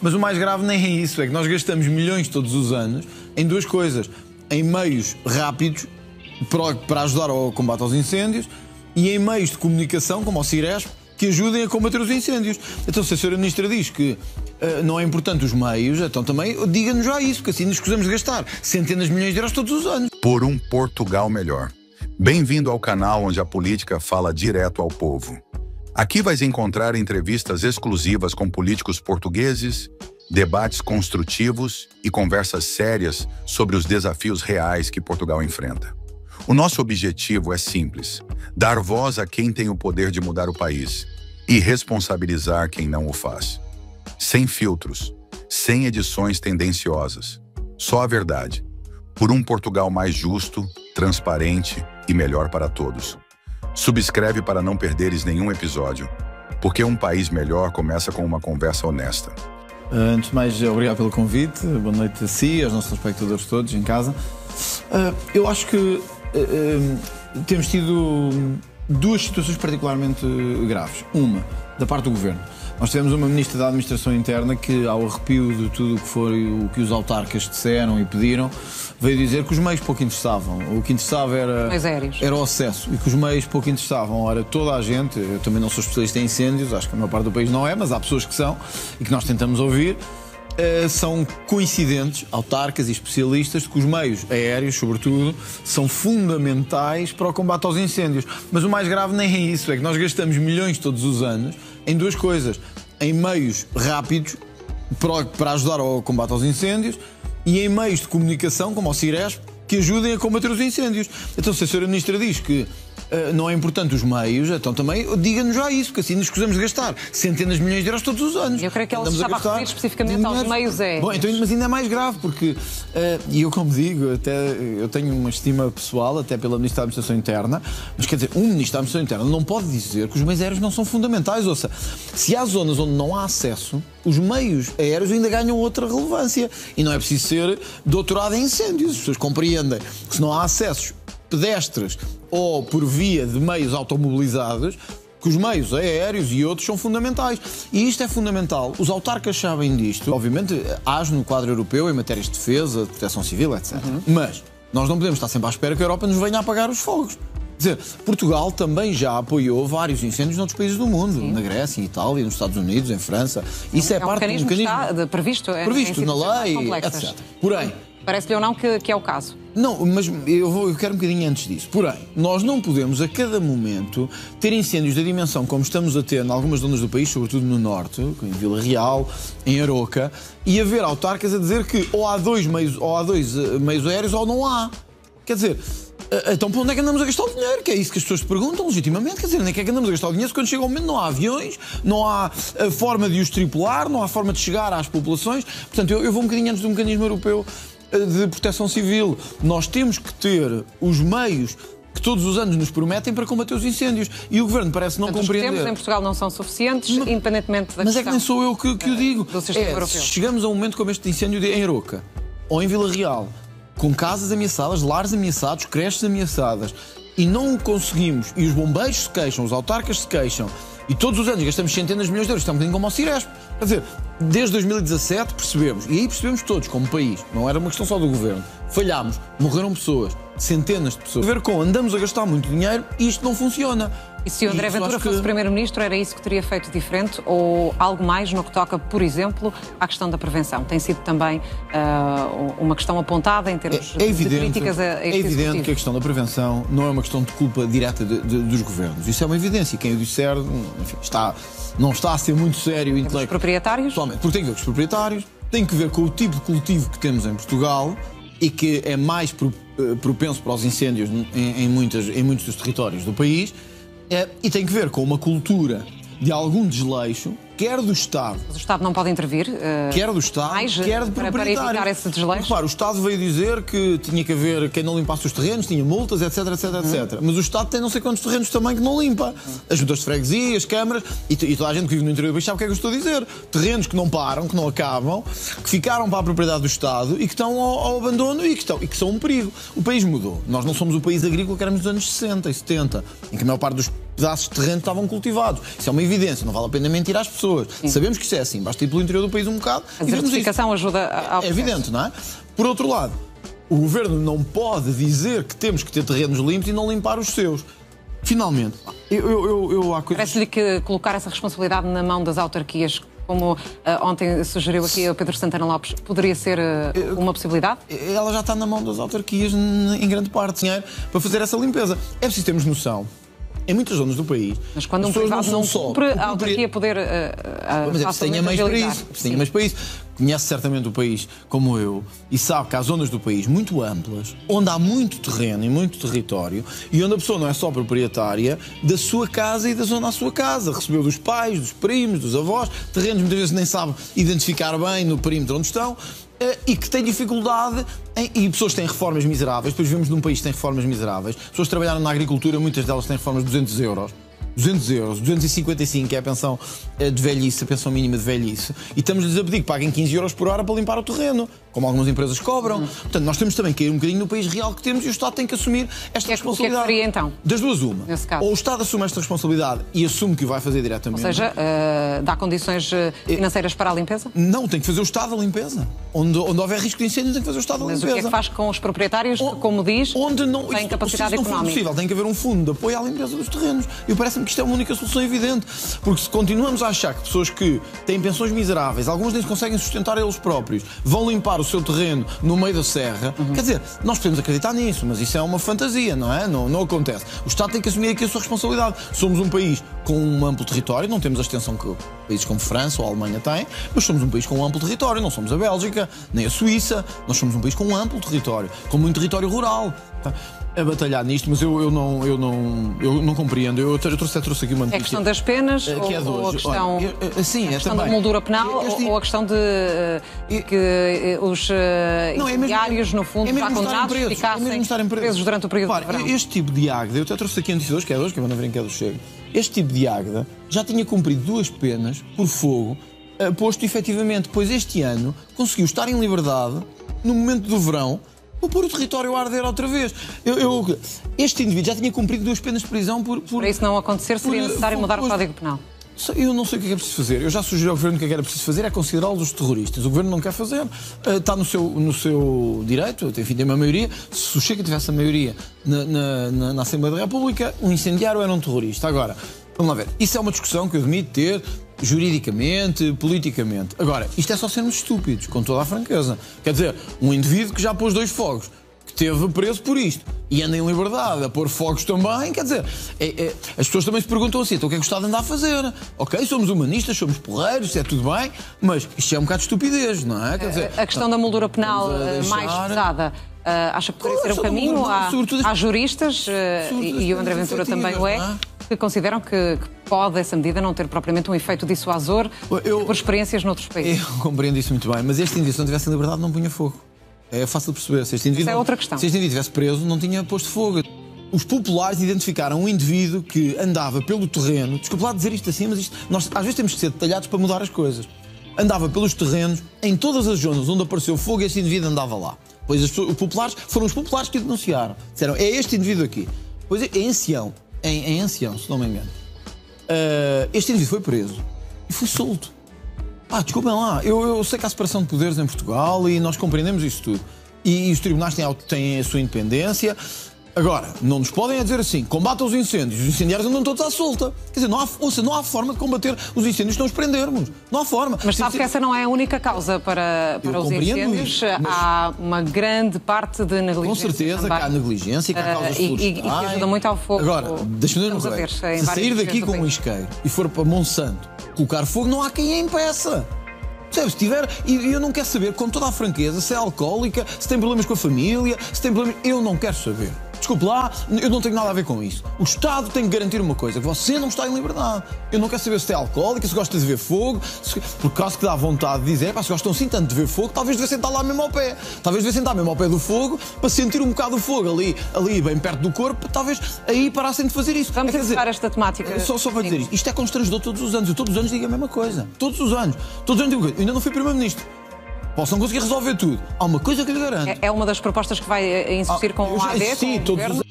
Mas o mais grave nem é isso, é que nós gastamos milhões todos os anos em duas coisas. Em meios rápidos para ajudar ao combate aos incêndios e em meios de comunicação, como o Ciresp, que ajudem a combater os incêndios. Então, se a Sra. Ministra diz que não é importante os meios, então também diga-nos já isso, porque assim nos escusamos de gastar centenas de milhões de euros todos os anos. Por um Portugal melhor. Bem-vindo ao canal onde a política fala direto ao povo. Aqui vais encontrar entrevistas exclusivas com políticos portugueses, debates construtivos e conversas sérias sobre os desafios reais que Portugal enfrenta. O nosso objetivo é simples: dar voz a quem tem o poder de mudar o país e responsabilizar quem não o faz. Sem filtros, sem edições tendenciosas, só a verdade. Por um Portugal mais justo, transparente e melhor para todos. Subscreve para não perderes nenhum episódio, porque um país melhor começa com uma conversa honesta. Antes de mais, obrigado pelo convite, boa noite a si, aos nossos espectadores todos em casa. Eu acho que temos tido duas situações particularmente graves. Uma, da parte do Governo. Nós tivemos uma Ministra da Administração Interna que, ao arrepio de tudo o que foi o que os autarcas disseram e pediram, veio dizer que os meios pouco interessavam. O que interessava era o acesso e que os meios pouco interessavam. Ora, toda a gente, eu também não sou especialista em incêndios, acho que a maior parte do país não é, mas há pessoas que são e que nós tentamos ouvir. São coincidentes, autarcas e especialistas, de que os meios aéreos, sobretudo, são fundamentais para o combate aos incêndios. Mas o mais grave nem é isso, é que nós gastamos milhões todos os anos em duas coisas. Em meios rápidos para ajudar ao combate aos incêndios e em meios de comunicação, como o Ciresp, que ajudem a combater os incêndios. Então, se a Sra. Ministra diz que não é importante os meios, então também diga-nos já isso, porque assim nos escusamos de gastar centenas de milhões de euros todos os anos. Eu creio que ela estava a referir especificamente aos meios aéreos. Bom, então, mas ainda é mais grave, porque, e eu como digo, eu tenho uma estima pessoal, até pela Ministra da Administração Interna, mas quer dizer, um Ministro da Administração Interna não pode dizer que os meios aéreos não são fundamentais. Ouça, se há zonas onde não há acesso, os meios aéreos ainda ganham outra relevância. E não é preciso ser doutorado em incêndios. As pessoas compreendem que se não há acessos pedestres ou por via de meios automobilizados, que os meios aéreos e outros são fundamentais. E isto é fundamental. Os autarcas sabem disto. Obviamente, age no quadro europeu em matérias de defesa, de proteção civil, etc. Mas nós não podemos estar sempre à espera que a Europa nos venha a apagar os fogos. Quer dizer, Portugal também já apoiou vários incêndios noutros países do mundo. Sim. Na Grécia, em Itália, nos Estados Unidos, em França. Isso é parte do mecanismo. Está previsto na lei, etc. Porém, parece-lhe ou não que é o caso? Não, mas eu quero um bocadinho antes disso. Porém, nós não podemos a cada momento ter incêndios da dimensão como estamos a ter em algumas zonas do país, sobretudo no norte, em Vila Real, em Aroca, e haver autarcas a dizer que ou há dois meios aéreos ou não há. Quer dizer, então para onde é que andamos a gastar o dinheiro? Que é isso que as pessoas se perguntam legitimamente. Quer dizer, onde é que andamos a gastar o dinheiro se quando chega o momento não há aviões, não há forma de os tripular, não há forma de chegar às populações. Portanto, eu vou um bocadinho antes do mecanismo europeu de proteção civil. Nós temos que ter os meios que todos os anos nos prometem para combater os incêndios. E o Governo parece não compreender. Os tempos em Portugal não são suficientes, independentemente da questão. Mas é que nem sou eu que o digo. Do sistema europeu. Se chegamos a um momento como este de incêndio em Aroca ou em Vila Real, com casas ameaçadas, lares ameaçados, creches ameaçadas, e não o conseguimos, e os bombeiros se queixam, os autarcas se queixam, e todos os anos gastamos centenas de milhões de euros, está um bocadinho como ao Ciresp. Quer dizer, desde 2017 percebemos, e aí percebemos todos, como país, não era uma questão só do Governo, falhámos, morreram pessoas, centenas de pessoas. A ver com, andamos a gastar muito dinheiro e isto não funciona. E se o André Ventura fosse Primeiro-Ministro, era isso que teria feito diferente ou algo mais no que toca, por exemplo, à questão da prevenção? Tem sido também uma questão apontada em termos de críticas a este É evidente que a questão da prevenção não é uma questão de culpa direta dos governos. Isso é uma evidência. Quem o disser, enfim, não está a ser muito sério. Os proprietários? Totalmente. Porque tem que ver com os proprietários, tem que ver com o tipo de cultivo que temos em Portugal e que é mais propenso para os incêndios em muitos dos territórios do país. E tem que ver com uma cultura de algum desleixo, quer do Estado... Mas o Estado não pode intervir? Quer do Estado, quer de proprietário. Para evitar esse desleixo? Claro, o Estado veio dizer que tinha que haver quem não limpasse os terrenos, tinha multas, etc, etc, etc. Mas o Estado tem não sei quantos terrenos também que não limpa. As juntas de freguesia, as câmaras, e toda a gente que vive no interior do país sabe o que é que eu estou a dizer. Terrenos que não param, que não acabam, que ficaram para a propriedade do Estado e que estão ao abandono e que são um perigo. O país mudou. Nós não somos o país agrícola que éramos nos anos 60 e 70, em que a maior parte dos pedaços de terreno estavam cultivados. Isso é uma evidência, não vale a pena mentir às pessoas. Sim. Sabemos que isso é assim, basta ir pelo interior do país um bocado. A desertificação ajuda ao processo. É evidente, não é? Por outro lado, o governo não pode dizer que temos que ter terrenos limpos e não limpar os seus. Finalmente, Parece-lhe que colocar essa responsabilidade na mão das autarquias, como ontem sugeriu aqui o Pedro Santana Lopes, poderia ser uma possibilidade? Ela já está na mão das autarquias, em grande parte, dinheiro para fazer essa limpeza. É preciso termos noção. Em muitas zonas do país, mas quando um privado não cumpre, a autarquia poder mas é tenha meios para isso. Tenha meios para isso. Conhece certamente o país como eu e sabe que há zonas do país muito amplas, onde há muito terreno e muito território e onde a pessoa não é só proprietária da sua casa e da zona à sua casa. Recebeu dos pais, dos primos, dos avós, terrenos muitas vezes nem sabe identificar bem no perímetro onde estão. E que tem dificuldade e pessoas que têm reformas miseráveis. Depois vivemos num país que tem reformas miseráveis. Pessoas que trabalharam na agricultura, muitas delas têm reformas de 200 euros. 200 euros, 255 é a pensão de velhice, a pensão mínima de velhice. E estamos-lhes a pedir que paguem 15 euros por hora para limpar o terreno, como algumas empresas cobram. Portanto, nós temos também que ir um bocadinho no país real que temos e o Estado tem que assumir esta responsabilidade. O que é que seria, então? Das duas, uma. Nesse caso. Ou o Estado assume esta responsabilidade e assume que o vai fazer diretamente. Ou seja, dá condições financeiras para a limpeza? Não, tem que fazer o Estado a limpeza. Onde houver risco de incêndio, tem que fazer o Estado a limpeza. Mas o que é que faz com os proprietários que, como diz, têm capacidade económica? Não for possível, tem que haver um fundo de apoio à limpeza dos terrenos. E parece-me que isto é uma única solução evidente. Porque se continuamos a achar que pessoas que têm pensões miseráveis, alguns nem se conseguem sustentar eles próprios, vão limpar o seu terreno no meio da serra, quer dizer, nós podemos acreditar nisso, mas isso é uma fantasia, não é? Não acontece. O Estado tem que assumir aqui a sua responsabilidade. Somos um país com um amplo território, não temos a extensão que países como França ou a Alemanha têm, mas somos um país com um amplo território, não somos a Bélgica, nem a Suíça, nós somos um país com um amplo território, com muito território rural. A batalhar nisto, mas eu não compreendo. Eu trouxe aqui uma notícia. É a questão das penas que é ou a questão, sim, a questão da moldura penal ou a questão de que os diários, no fundo, já condenados, ficassem presos durante o período de verão? Este tipo de Águeda, eu até trouxe aqui a notícia de hoje, que é hoje, que eu vou ver que é do Chega. Este tipo de Águeda já tinha cumprido 2 penas por fogo, posto efetivamente, pois este ano conseguiu estar em liberdade no momento do verão, vou pôr o território a arder outra vez. Este indivíduo já tinha cumprido 2 penas de prisão por... Para isso não acontecer, seria necessário mudar o Código Penal. Eu não sei o que é preciso fazer. Eu já sugeri ao Governo que era preciso fazer é considerá-los terroristas. O Governo não quer fazer. Está no seu direito, enfim, tem uma maioria. Se o Chega tivesse a maioria na Assembleia da República, um incendiário era um terrorista. Agora, vamos lá ver. Isso é uma discussão que eu admito ter juridicamente, politicamente. Agora, isto é só sermos estúpidos, com toda a franqueza. Quer dizer, um indivíduo que já pôs 2 fogos, que esteve preso por isto, e anda em liberdade a pôr fogos também, quer dizer, as pessoas também se perguntam assim, então o que é que o Estado anda a fazer? Ok, somos humanistas, somos porreiros, isso é tudo bem, mas isto é um bocado de estupidez, não é? Quer dizer, a questão da moldura penal mais pesada, acha que poderia ser um caminho? Há juristas, e o André Ventura também o é, que consideram que pode essa medida não ter propriamente um efeito dissuasor por experiências noutros países. Eu compreendo isso muito bem, mas este indivíduo, se não tivesse liberdade, não punha fogo. É fácil de perceber. Se este indivíduo, é outra questão. Se este indivíduo estivesse preso, não tinha posto fogo. Os populares identificaram um indivíduo que andava pelo terreno, desculpe lá dizer isto assim, mas nós às vezes temos que ser detalhados para mudar as coisas. Andava pelos terrenos, em todas as zonas onde apareceu fogo, este indivíduo andava lá. Pois os populares, foram os populares que o denunciaram. Disseram, é este indivíduo aqui. Pois é em Ancião. Em Ancião, se não me engano. Este indivíduo foi preso e foi solto. Desculpem lá, eu sei que há separação de poderes em Portugal e nós compreendemos isso tudo. E os tribunais têm a sua independência. Agora, não nos podem dizer assim, combatam os incêndios, os incendiários andam todos à solta. Quer dizer, não há forma de combater os incêndios se não os prendermos. Não há forma. Mas sabe que essa não é a única causa para os incêndios. Isso, há uma grande parte de negligência. Com certeza também. Que há negligência, que há causas e que ajuda muito ao fogo. Agora, deixa-me dizer uma coisa. Se sair daqui com um isqueiro e for para Monsanto colocar fogo, não há quem a impeça. Se tiver, e eu não quero saber, com toda a franqueza, se é alcoólica, se tem problemas com a família, se tem problemas... Eu não quero saber. Desculpe lá, eu não tenho nada a ver com isso. O Estado tem que garantir uma coisa, que você não está em liberdade. Eu não quero saber se é alcoólica, se gosta de ver fogo, por causa que dá vontade de dizer, se gostam assim tanto de ver fogo, talvez devessem estar lá mesmo ao pé. Talvez devessem estar mesmo ao pé do fogo, para sentir um bocado o fogo ali bem perto do corpo, talvez aí parassem de fazer isso. Vamos explicar esta temática. Só para dizer isto. Isto é constrangedor todos os anos. Eu todos os anos digo a mesma coisa. Todos os anos. Todos os anos digo, eu ainda não fui Primeiro-Ministro. Posso não conseguir resolver tudo. Há uma coisa que lhe garanto. É uma das propostas que vai insistir com o AD? Sim, todos os anos.